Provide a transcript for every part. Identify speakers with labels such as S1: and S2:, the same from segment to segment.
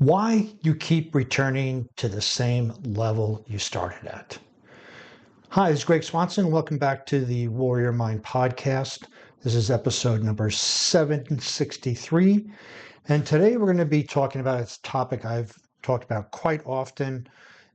S1: Why you keep returning to the same level you started at. Hi, this is Greg Swanson. Welcome back to the Warrior Mind podcast. This is episode number 763. And today we're going to be talking about a topic I've talked about quite often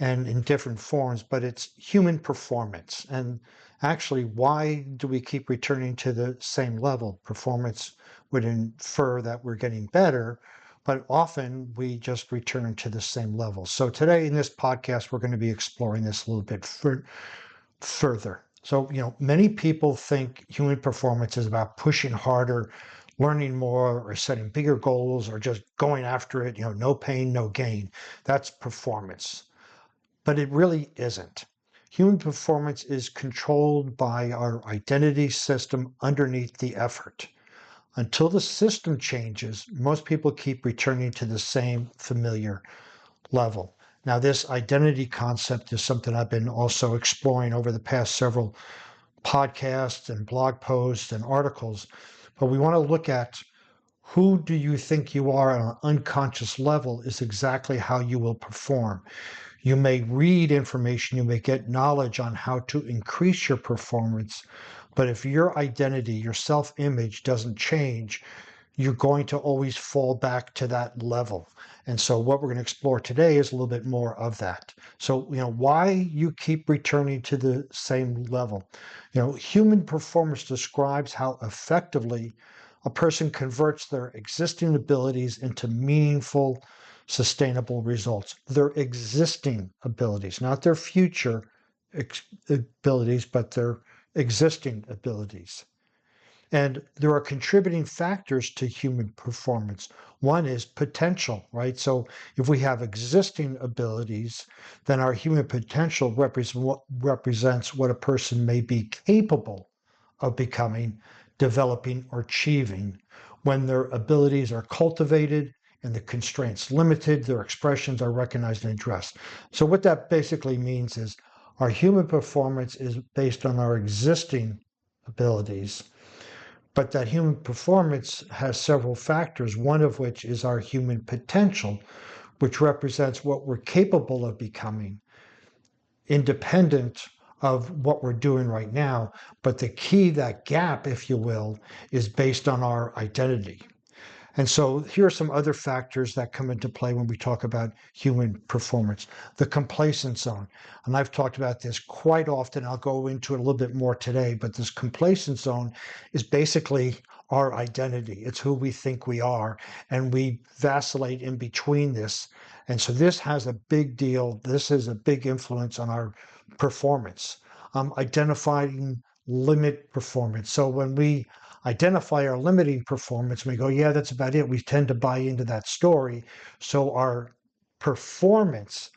S1: and in different forms, but it's human performance. And actually, why do we keep returning to the same level? Performance would infer that we're getting better, but often we just return to the same level. So today in this podcast, we're going to be exploring this a little bit further. So, many people think human performance is about pushing harder, learning more, or setting bigger goals, or just going after it, no pain, no gain. That's performance. But it really isn't. Human performance is controlled by our identity system underneath the effort. Until the system changes, most people keep returning to the same familiar level. Now, this identity concept is something I've been also exploring over the past several podcasts and blog posts and articles. But we want to look at who do you think you are on an unconscious level is exactly how you will perform. You may read information, you may get knowledge on how to increase your performance, but if your identity, your self-image doesn't change, you're going to always fall back to that level. And so what we're going to explore today is a little bit more of that. So, why you keep returning to the same level. Human performance describes how effectively a person converts their existing abilities into meaningful, sustainable results. Their existing abilities, not their future abilities, but their existing abilities. And there are contributing factors to human performance. One is potential, right? So if we have existing abilities, then our human potential represents what a person may be capable of becoming, developing, or achieving. When their abilities are cultivated and the constraints limited, their expressions are recognized and addressed. So what that basically means is our human performance is based on our existing abilities, but that human performance has several factors, one of which is our human potential, which represents what we're capable of becoming, independent of what we're doing right now. But the key, that gap, if you will, is based on our identity. And so here are some other factors that come into play when we talk about human performance. The complacent zone. And I've talked about this quite often. I'll go into it a little bit more today, but this complacent zone is basically our identity. It's who we think we are, and we vacillate in between this. And so this has a big deal. This is a big influence on our performance. Identifying limit performance. So when we identify our limiting performance, we go, yeah, that's about it. We tend to buy into that story. So our performance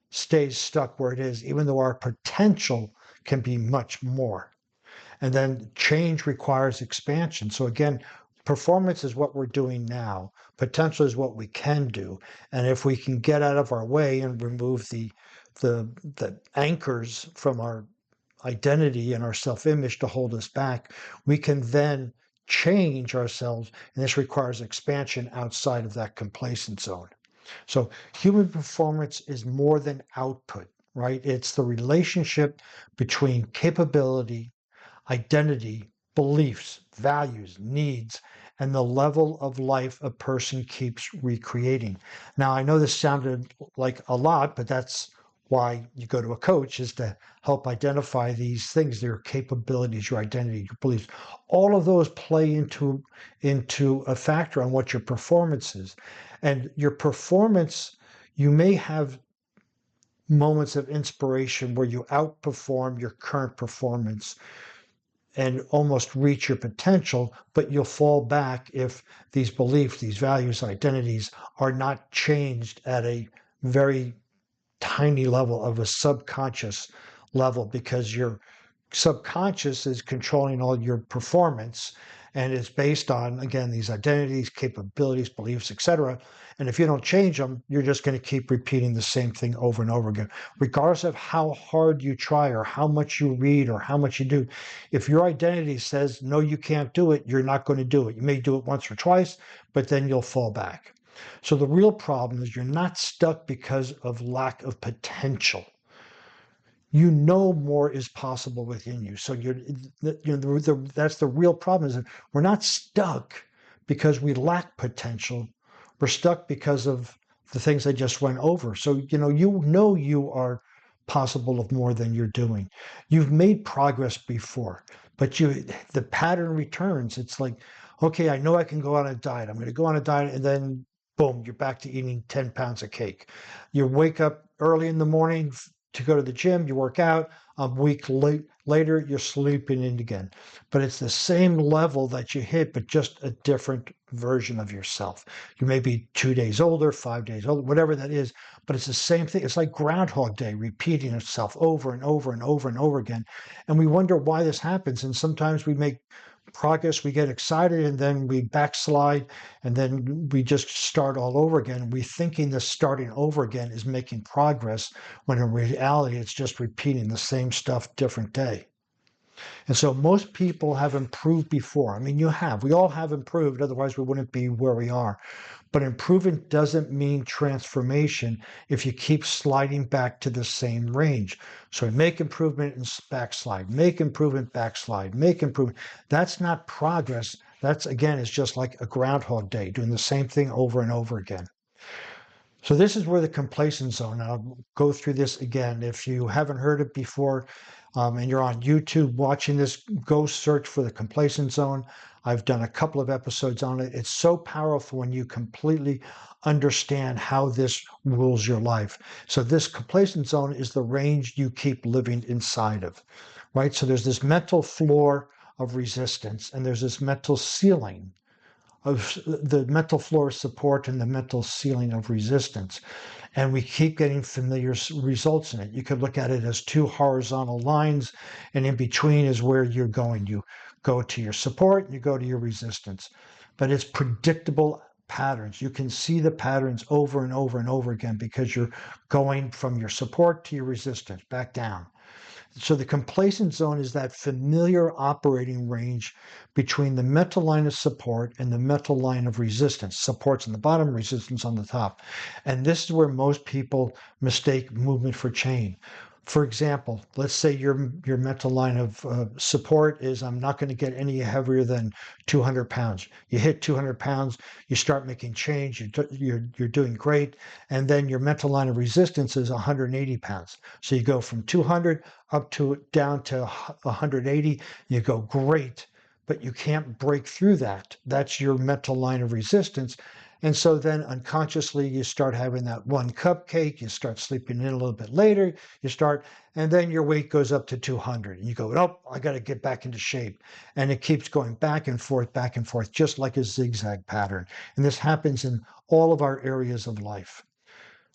S1: stays stuck where it is, even though our potential can be much more. And then change requires expansion. So again, performance is what we're doing now. Potential is what we can do. And if we can get out of our way and remove the anchors from our identity and our self-image to hold us back, we can then change ourselves, and this requires expansion outside of that complacent zone. So human performance is more than output, right? It's the relationship between capability, identity, beliefs, values, needs, and the level of life a person keeps recreating. Now, I know this sounded like a lot, but that's why you go to a coach, is to help identify these things, your capabilities, your identity, your beliefs. All of those play into a factor on what your performance is. And your performance, you may have moments of inspiration where you outperform your current performance and almost reach your potential, but you'll fall back if these beliefs, these values, identities are not changed at a very tiny level of a subconscious level, because your subconscious is controlling all your performance, and it's based on, again, these identities, capabilities, beliefs, etc. And if you don't change them, you're just going to keep repeating the same thing over and over again, regardless of how hard you try or how much you read or how much you do. If your identity says, no, you can't do it, you're not going to do it. You may do it once or twice, but then you'll fall back. So the real problem is you're not stuck because of lack of potential. You know more is possible within you. So that's the real problem, is that we're not stuck because we lack potential. We're stuck because of the things I just went over. So, you are possible of more than you're doing. You've made progress before, but the pattern returns. It's like, okay, I know I can go on a diet. I'm going to go on a diet, and then boom, you're back to eating 10 pounds of cake. You wake up early in the morning to go to the gym, you work out, a week later, you're sleeping in again. But it's the same level that you hit, but just a different version of yourself. You may be 2 days older, 5 days older, whatever that is, but it's the same thing. It's like Groundhog Day repeating itself over and over and over and over again. And we wonder why this happens. And sometimes we make progress, we get excited, and then we backslide, and then we just start all over again. We thinking this starting over again is making progress, when in reality it's just repeating the same stuff different day. And so most people have improved before. I mean, we all have improved, otherwise we wouldn't be where we are. But improvement doesn't mean transformation if you keep sliding back to the same range. So make improvement and backslide, make improvement, backslide, make improvement. That's not progress. That's, again, is just like a Groundhog Day, doing the same thing over and over again. So this is where the complacent zone, and I'll go through this again. If you haven't heard it before, and you're on YouTube watching this, go search for the complacent zone. I've done a couple of episodes on it. It's so powerful when you completely understand how this rules your life. So this complacent zone is the range you keep living inside of, right? So there's this mental floor of resistance, and there's this mental ceiling of the mental floor of support and the mental ceiling of resistance. And we keep getting familiar results in it. You could look at it as two horizontal lines, and in between is where you're going. You go to your support, and you go to your resistance. But it's predictable patterns. You can see the patterns over and over and over again, because you're going from your support to your resistance, back down. So the complacent zone is that familiar operating range between the mental line of support and the mental line of resistance. Support's on the bottom, resistance on the top. And this is where most people mistake movement for change. For example, let's say your mental line of support is, I'm not going to get any heavier than 200 pounds. You hit 200 pounds, you start making change, you're doing great. And then your mental line of resistance is 180 pounds. So you go from 200 down to 180, you go, great, but you can't break through that. That's your mental line of resistance. And so then unconsciously you start having that one cupcake, you start sleeping in a little bit later, and then your weight goes up to 200 and you go, nope, I got to get back into shape. And it keeps going back and forth, just like a zigzag pattern. And this happens in all of our areas of life.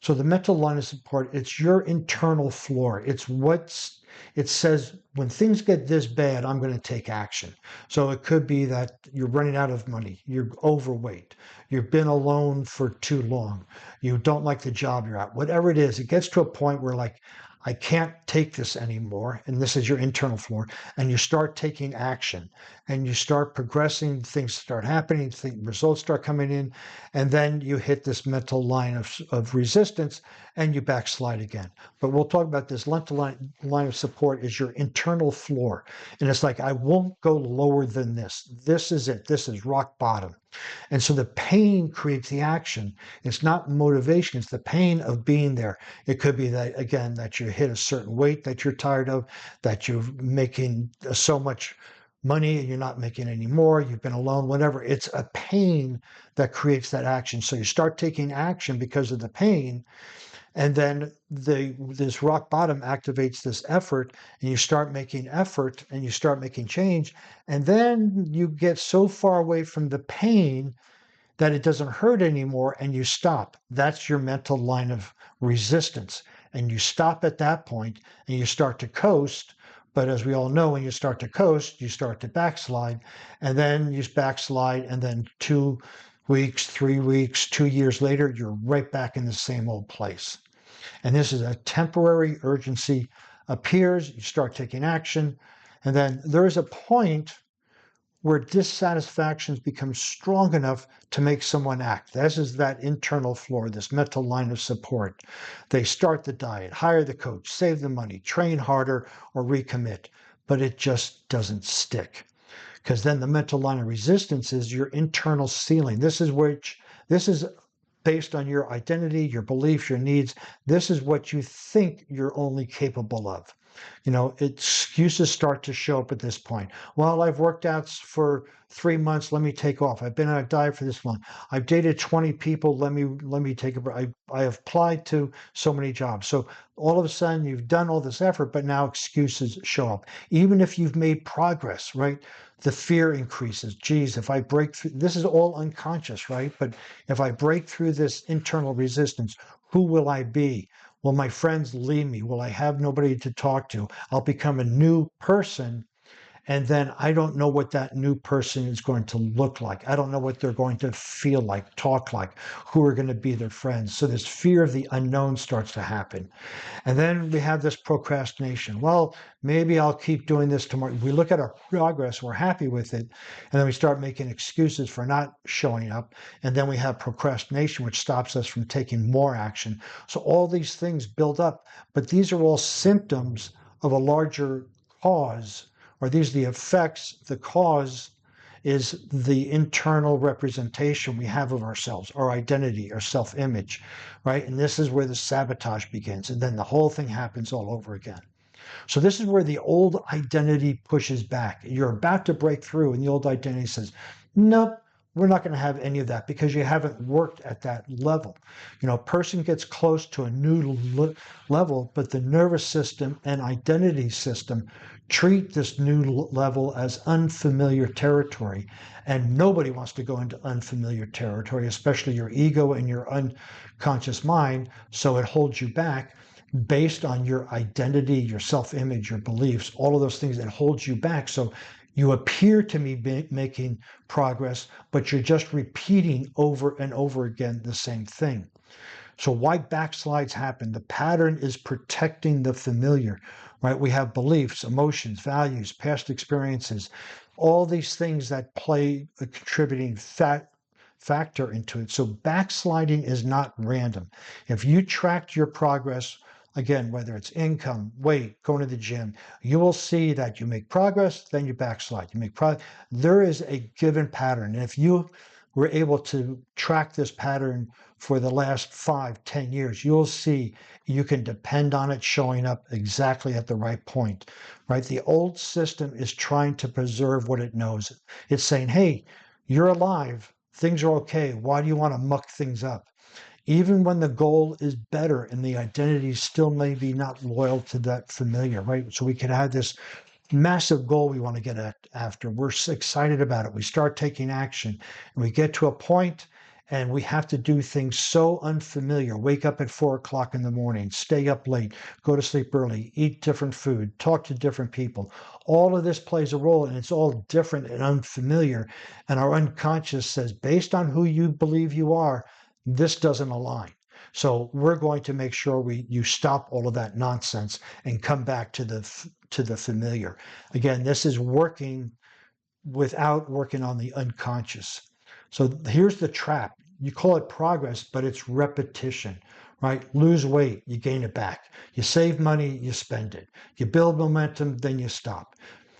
S1: So the mental line of support, it's your internal floor. It says, when things get this bad, I'm going to take action. So it could be that you're running out of money, you're overweight, you've been alone for too long, you don't like the job you're at, whatever it is, it gets to a point where, like, I can't take this anymore. And this is your internal floor. And you start taking action, and you start progressing, things start happening, results start coming in. And then you hit this mental line of resistance, and you backslide again. But we'll talk about this. Mental line of support is your internal floor. And it's like, I won't go lower than this. This is it. This is rock bottom. And so the pain creates the action. It's not motivation. It's the pain of being there. It could be that, again, that you hit a certain weight that you're tired of, that you're making so much money and you're not making any more, you've been alone, whatever. It's a pain that creates that action. So you start taking action because of the pain. And then this rock bottom activates this effort, and you start making effort, and you start making change. And then you get so far away from the pain that it doesn't hurt anymore, and you stop. That's your mental line of resistance. And you stop at that point, and you start to coast. But as we all know, when you start to coast, you start to backslide, and then you backslide, and then 2 weeks, 3 weeks, 2 years later, you're right back in the same old place. And this is a temporary urgency appears, you start taking action, and then there is a point where dissatisfactions become strong enough to make someone act. This is that internal floor, this mental line of support. They start the diet, hire the coach, save the money, train harder, or recommit, but it just doesn't stick. Because then the mental line of resistance is your internal ceiling. This is based on your identity, your beliefs, your needs. This is what you think you're only capable of. Excuses start to show up at this point. Well, I've worked out for 3 months. Let me take off. I've been on a diet for this long. I've dated 20 people. Let me take a break. I have applied to so many jobs. So all of a sudden, you've done all this effort, but now excuses show up. Even if you've made progress, right? The fear increases. Geez, if I break through, this is all unconscious, right? But if I break through this internal resistance, who will I be? Will my friends leave me? Will I have nobody to talk to? I'll become a new person. And then I don't know what that new person is going to look like. I don't know what they're going to feel like, talk like, who are going to be their friends. So this fear of the unknown starts to happen. And then we have this procrastination. Well, maybe I'll keep doing this tomorrow. We look at our progress, we're happy with it, and then we start making excuses for not showing up. And then we have procrastination, which stops us from taking more action. So all these things build up, but these are all symptoms of a larger cause, or these are the effects. The cause is the internal representation we have of ourselves, our identity, our self-image, right? And this is where the sabotage begins. And then the whole thing happens all over again. So this is where the old identity pushes back. You're about to break through, and the old identity says, nope, we're not going to have any of that because you haven't worked at that level. A person gets close to a new level, but the nervous system and identity system treat this new level as unfamiliar territory. And nobody wants to go into unfamiliar territory, especially your ego and your unconscious mind. So it holds you back based on your identity, your self-image, your beliefs, all of those things that hold you back. So you appear to be making progress, but you're just repeating over and over again the same thing. So why backslides happen? The pattern is protecting the familiar, right? We have beliefs, emotions, values, past experiences, all these things that play a contributing factor into it. So backsliding is not random. If you tracked your progress, again, whether it's income, weight, going to the gym, you will see that you make progress, then you backslide. You make progress. There is a given pattern. And if you were able to track this pattern for the last 5-10 years, you'll see you can depend on it showing up exactly at the right point, right? The old system is trying to preserve what it knows. It's saying, hey, you're alive. Things are okay. Why do you want to muck things up? Even when the goal is better and the identity still may be not loyal to that familiar, right? So we could have this massive goal we want to get after. We're excited about it. We start taking action and we get to a point and we have to do things so unfamiliar. Wake up at 4 o'clock in the morning, stay up late, go to sleep early, eat different food, talk to different people. All of this plays a role and it's all different and unfamiliar. And our unconscious says, based on who you believe you are, this doesn't align. So we're going to make sure you stop all of that nonsense and come back to the familiar. Again, this is working without working on the unconscious. So here's the trap. You call it progress, but it's repetition, right? Lose weight, you gain it back. You save money, you spend it. You build momentum, then you stop.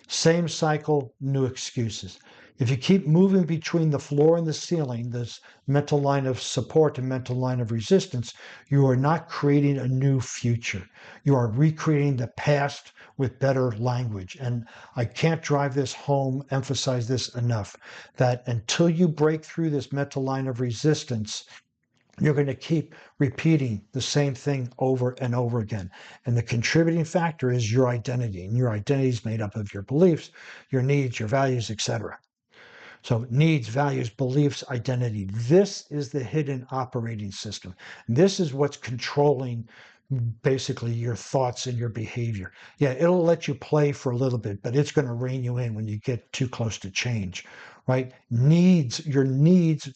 S1: Same cycle, new excuses. If you keep moving between the floor and the ceiling, this mental line of support and mental line of resistance, you are not creating a new future. You are recreating the past with better language. And I can't drive this home, emphasize this enough, that until you break through this mental line of resistance, you're going to keep repeating the same thing over and over again. And the contributing factor is your identity. And your identity is made up of your beliefs, your needs, your values, etc. So needs, values, beliefs, identity. This is the hidden operating system. This is what's controlling basically your thoughts and your behavior. Yeah, it'll let you play for a little bit, but it's going to rein you in when you get too close to change, right? Your needs,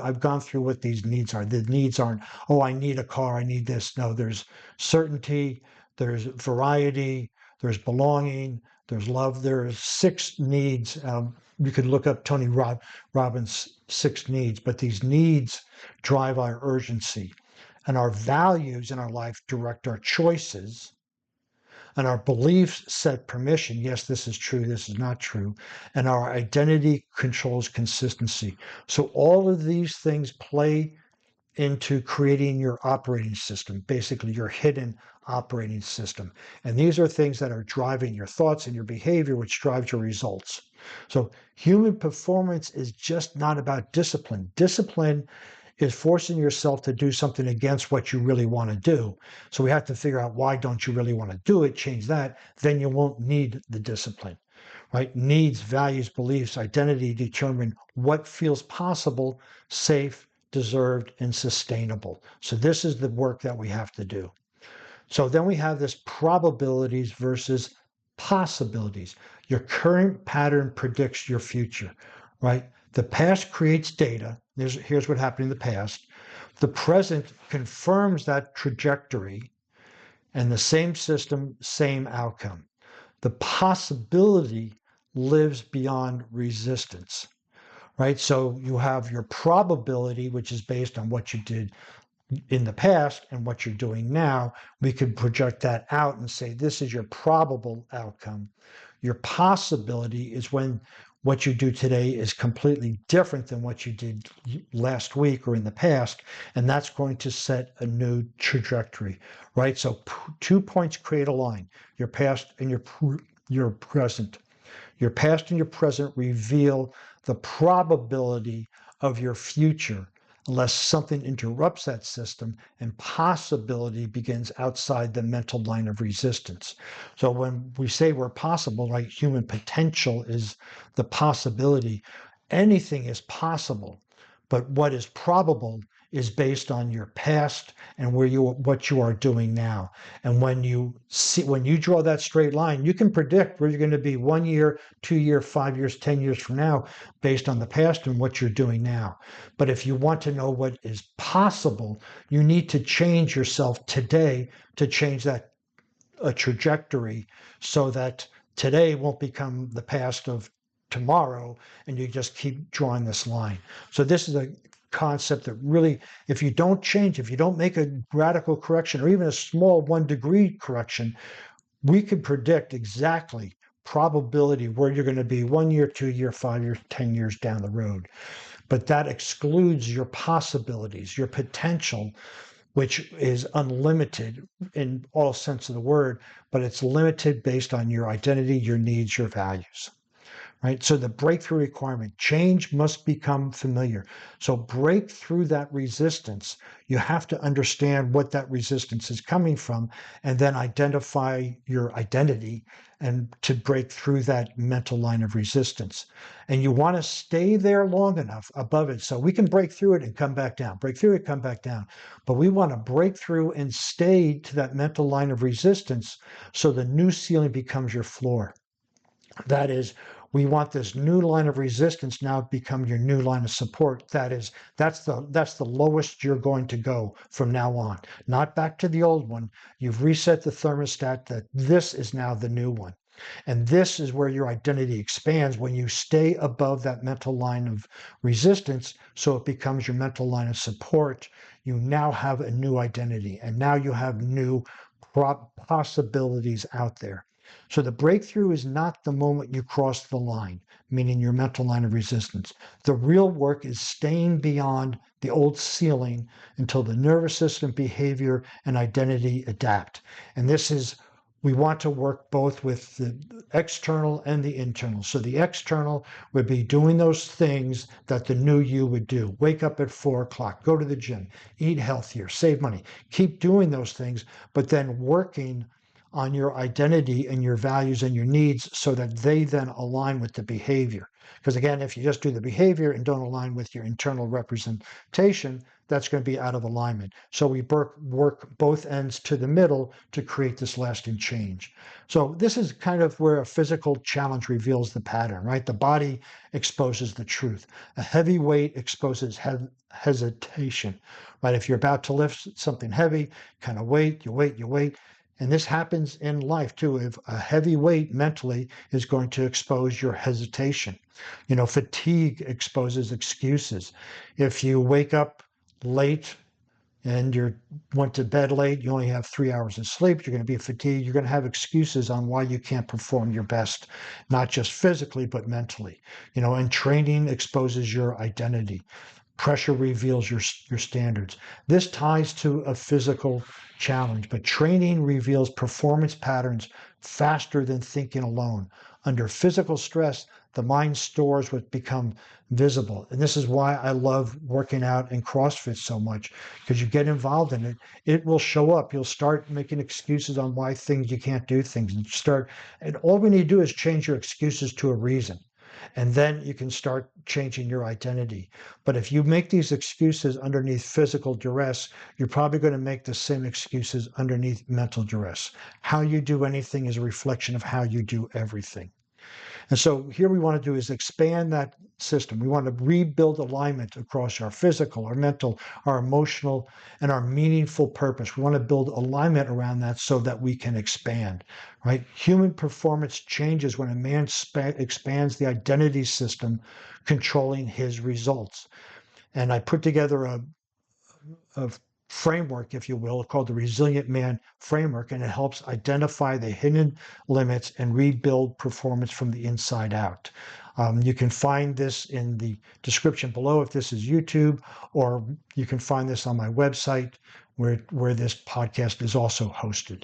S1: I've gone through what these needs are. The needs aren't, oh, I need a car, I need this. No, there's certainty, there's variety, there's belonging, there's love. There's 6 needs. You could look up Tony Robbins' 6 needs, but these needs drive our urgency. And our values in our life direct our choices. And our beliefs set permission. Yes, this is true. This is not true. And our identity controls consistency. So all of these things play into creating your operating system, basically your hidden operating system. And these are things that are driving your thoughts and your behavior, which drives your results. So human performance is just not about discipline. Discipline is forcing yourself to do something against what you really want to do. So we have to figure out, why don't you really want to do it? Change that. Then you won't need the discipline, right? Needs, values, beliefs, identity determine what feels possible, safe, deserved, and sustainable. So this is the work that we have to do. So then we have this probabilities versus possibilities. Your current pattern predicts your future, right? The past creates data. Here's what happened in the past. The present confirms that trajectory, and the same system, same outcome. The possibility lives beyond resistance, right? So you have your probability, which is based on what you did in the past and what you're doing now. We could project that out and say, this is your probable outcome. Your possibility is when what you do today is completely different than what you did last week or in the past, and that's going to set a new trajectory, right? So 2 points create a line, your past and your present. Your past and your present reveal the probability of your future, unless something interrupts that system, and possibility begins outside the mental line of resistance. So when we say we're possible, right, human potential is the possibility. Anything is possible, but what is probable is based on your past and what you are doing now. And when you draw that straight line, you can predict where you're going to be 1 year, 2 year, 5 years, 10 years from now, based on the past and what you're doing now. But if you want to know what is possible, you need to change yourself today to change that trajectory, so that today won't become the past of tomorrow, and you just keep drawing this line. So this is a concept that really, if you don't change, if you don't make a radical correction or even a small 1 degree correction, we can predict exactly probability where you're going to be 1 year, 2 year, 5 years, 10 years down the road. But that excludes your possibilities, your potential, which is unlimited in all sense of the word, but it's limited based on your identity, your needs, your values. Right? So the breakthrough requirement, change must become familiar. So break through that resistance. You have to understand what that resistance is coming from, and then identify your identity and to break through that mental line of resistance. And you want to stay there long enough above it. So we can break through it and come back down, break through it, come back down. But we want to break through and stay to that mental line of resistance, so the new ceiling becomes your floor. That is, we want this new line of resistance now become your new line of support. That's the lowest you're going to go from now on. Not back to the old one. You've reset the thermostat that this is now the new one. And this is where your identity expands, when you stay above that mental line of resistance, so it becomes your mental line of support. You now have a new identity, and now you have new possibilities out there. So the breakthrough is not the moment you cross the line, meaning your mental line of resistance. The real work is staying beyond the old ceiling until the nervous system, behavior, and identity adapt. And we want to work both with the external and the internal. So the external would be doing those things that the new you would do. Wake up at 4 o'clock, go to the gym, eat healthier, save money. Keep doing those things, but then working on your identity and your values and your needs, so that they then align with the behavior. Because again, if you just do the behavior and don't align with your internal representation, that's going to be out of alignment. So we work both ends to the middle to create this lasting change. So this is kind of where a physical challenge reveals the pattern, right? The body exposes the truth. A heavy weight exposes hesitation, right? If you're about to lift something heavy, kind of wait, you wait, And this happens in life too. If a heavy weight mentally is going to expose your hesitation, fatigue exposes excuses. If you wake up late and you went to bed late, you only have 3 hours of sleep, you're going to be fatigued, you're going to have excuses on why you can't perform your best, not just physically, but mentally. And training exposes your identity. Pressure reveals your standards. This ties to a physical challenge, but training reveals performance patterns faster than thinking alone. Under physical stress, the mind stores what become visible. And this is why I love working out and CrossFit so much, because you get involved in it, it will show up. You'll start making excuses on why you can't do things, and all we need to do is change your excuses to a reason. And then you can start changing your identity. But if you make these excuses underneath physical duress, you're probably going to make the same excuses underneath mental duress. How you do anything is a reflection of how you do everything. And so here we want to do is expand that system. We want to rebuild alignment across our physical, our mental, our emotional, and our meaningful purpose. We want to build alignment around that so that we can expand, right? Human performance changes when a man expands the identity system controlling his results. And I put together a framework, if you will, called the Resilient Man Framework, and it helps identify the hidden limits and rebuild performance from the inside out. You can find this in the description below if this is YouTube, or you can find this on my website where this podcast is also hosted.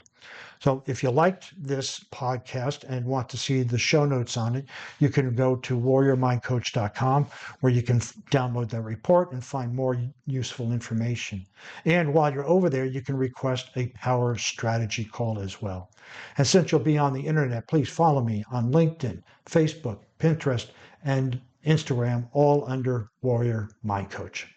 S1: So if you liked this podcast and want to see the show notes on it, you can go to warriormindcoach.com, where you can download that report and find more useful information. And while you're over there, you can request a power strategy call as well. And since you'll be on the internet, please follow me on LinkedIn, Facebook, Pinterest, and Instagram, all under Warrior Mind Coach.